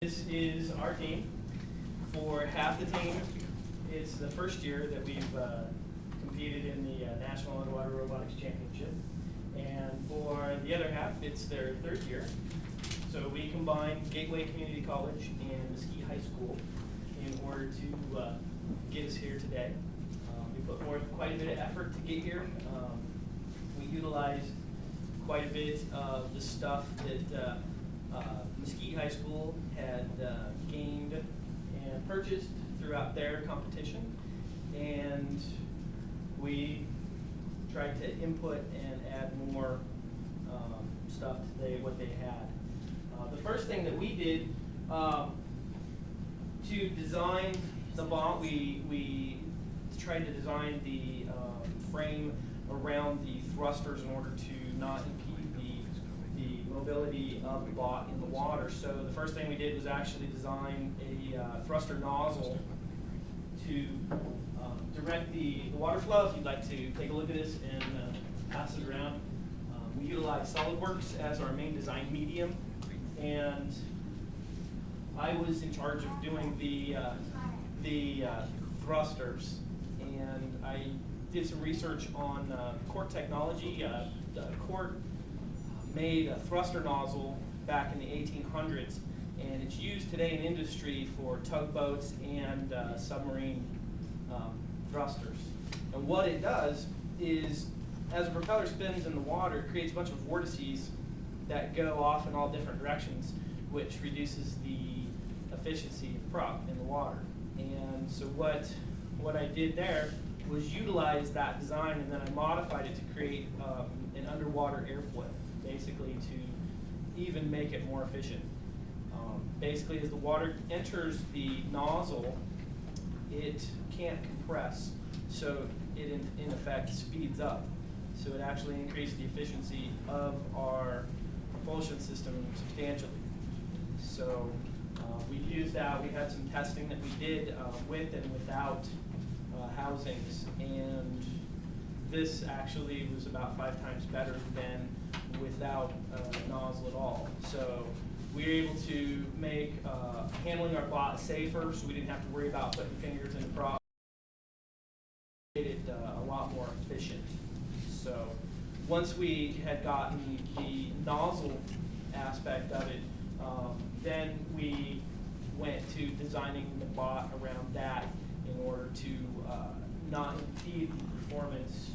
This is our team. For half the team, it's the first year that we've competed in the National Underwater Robotics Championship. And for the other half, it's their third year. So we combined Gateway Community College and Mesquite High School in order to get us here today. We put forth quite a bit of effort to get here. We utilized quite a bit of the stuff that Mesquite High School had gained and purchased throughout their competition, and we tried to input and add more stuff to what they had. The first thing that we did to design the bot, we tried to design the frame around the thrusters in order to not impede the mobility of the bot in the water. So the first thing we did was actually design a thruster nozzle to direct the water flow. If you'd like to take a look at this and pass it around. We utilize SolidWorks as our main design medium, and I was in charge of doing the thrusters, and I did some research on Cort technology. Cort made a thruster nozzle back in the 1800s, and it's used today in industry for tugboats and submarine thrusters. And what it does is, as a propeller spins in the water, it creates a bunch of vortices that go off in all different directions, which reduces the efficiency of the prop in the water. And so what I did there was utilize that design, and then I modified it to create an underwater airflow, basically to even make it more efficient. Basically, as the water enters the nozzle, it can't compress, so it in effect speeds up. So it actually increased the efficiency of our propulsion system substantially. So we used that. We had some testing that we did with and without housings, and this actually was about 5 times better than without a nozzle at all. So we were able to make handling our bot safer, so we didn't have to worry about putting fingers in the prop. Made it a lot more efficient. So once we had gotten the nozzle aspect of it, then we went to designing the bot around that in order to not impede the performance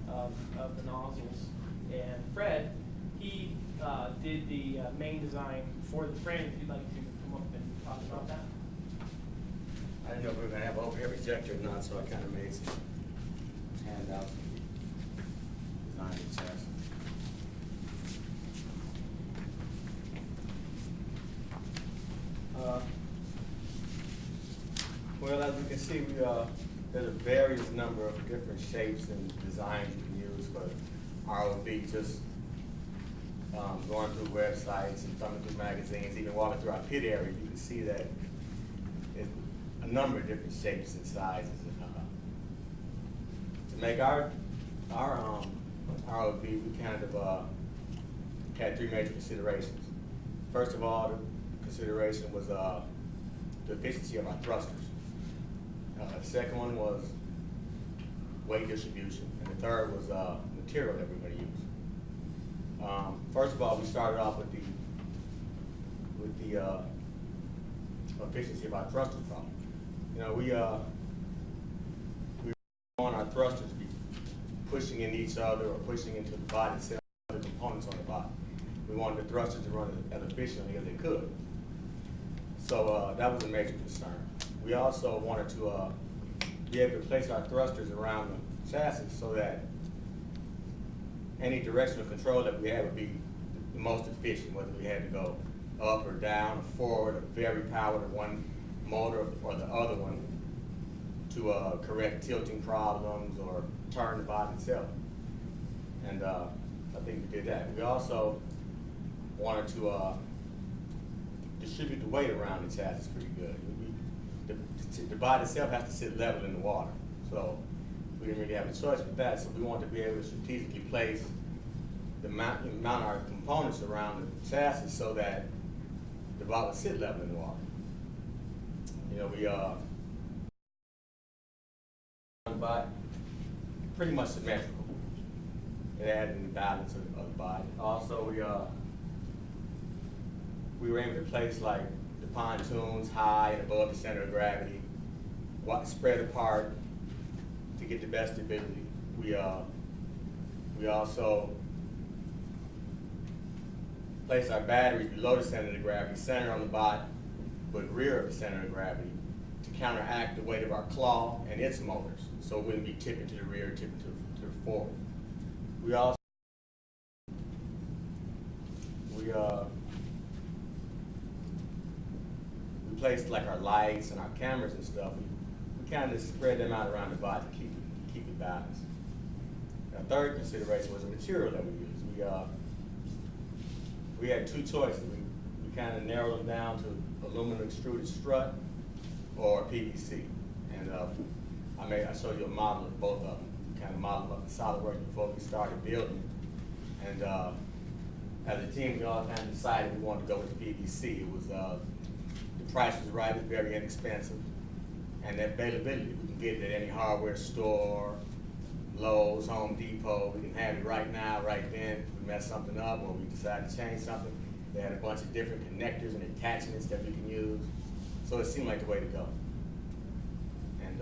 of the nozzles. And Fred, he did the main design for the frame. If you'd like to come up and talk about that. I didn't know if we were going to have overhead projector or not, so I kind of made some handouts. Design the chassis. Well, as we can see, there's a various number of different shapes and designs you can use for ROV. Just going through websites and thumbing through magazines, even walking through our pit area, you can see that it's a number of different shapes and sizes. To make our ROV, we kind of had 3 major considerations. First of all, the consideration was the efficiency of our thrusters. The second one was weight distribution, and the third was material that we're going to use. First of all, we started off with the efficiency of our thrusters problem. You know, we want our thrusters to be pushing in each other or pushing into the body itself, other components on the body. We wanted the thrusters to run as efficiently as they could. So that was a major concern. We also wanted to be able to place our thrusters around the chassis so that any directional control that we had would be the most efficient, whether we had to go up or down or forward or very powered to one motor or the other one to correct tilting problems or turn the body itself. And I think we did that. We also wanted to distribute the weight around the chassis pretty good. The body itself has to sit level in the water, so we didn't really have a choice with that. So we wanted to be able to strategically place mount our components around the chassis so that the bot would sit level in the water. You know, we the bot pretty much symmetrical. It added in the balance of the body. Also, we were able to place like the pontoons high and above the center of gravity, spread apart to get the best stability. We also place our batteries below the center of the gravity, center on the bot, but rear of the center of gravity to counteract the weight of our claw and its motors, so it wouldn't be tipping to the rear, tipping to the forward. We also we placed like our lights and our cameras and stuff. We kind of spread them out around the body to keep it balanced. Our third consideration was the material that we used. We had two choices. We kind of narrowed them down to aluminum extruded strut or PVC. And I showed you a model of both of them. We kind of modeled up the SolidWorks before we started building. And as a team, we all kind of decided we wanted to go with the PVC. It was the price was right, it was very inexpensive, and the availability. We can get it at any hardware store, Lowe's, Home Depot. We can have it right now, right then. If we mess something up or we decide to change something, they had a bunch of different connectors and attachments that we can use. So it seemed like the way to go. And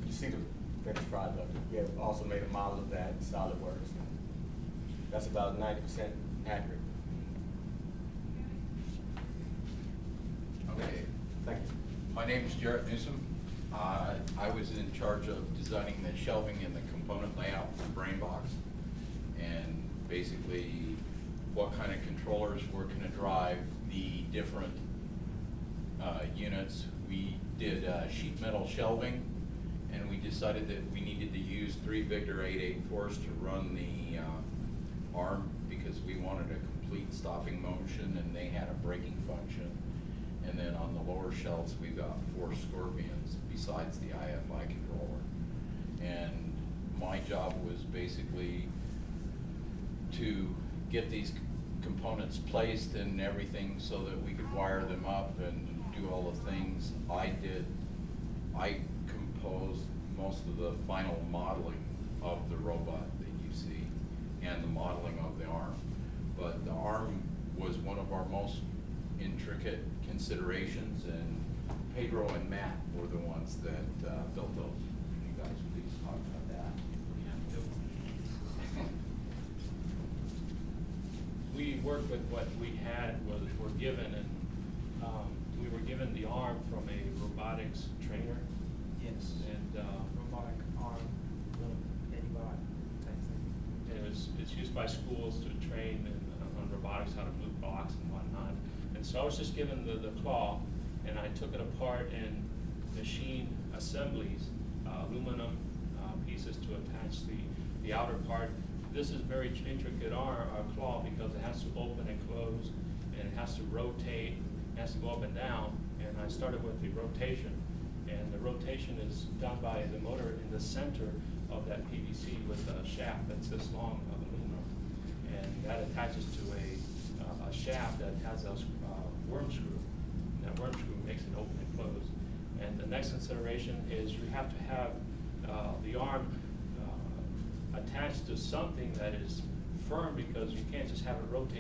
you see the finished product. We have also made a model of that in SolidWorks. That's about 90% accurate. Okay. Thank you. My name is Jarrett Newsom. I was in charge of designing the shelving and the component layout for BrainBox, and basically what kind of controllers were going to drive the different units. We did sheet metal shelving, and we decided that we needed to use 3 Victor 884s to run the arm because we wanted a complete stopping motion, and they had a braking function. And then on the lower shelves, we've got 4 Scorpions besides the IFI controller. And my job was basically to get these components placed and everything so that we could wire them up and do all the things I composed most of the final modeling of the robot that you see and the modeling of the arm. But the arm was one of our most intricate considerations, and Pedro and Matt were the ones that built those. Can you guys please talk about that? We worked with what we had, were given, and we were given the arm from a robotics trainer. Yes. And robotic arm, little baby bot type thing. and it's used by schools to train on robotics, how to move blocks and whatnot. And so I was just given the claw, and I took it apart and machined assemblies, aluminum pieces to attach the outer part. This is very intricate claw because it has to open and close, and it has to rotate, it has to go up and down. And I started with the rotation, and the rotation is done by the motor in the center of that PVC with a shaft that's this long of aluminum, and that attaches to a shaft that has a worm screw. And that worm screw makes it open and close. And the next consideration is you have to have the arm attached to something that is firm, because you can't just have it rotate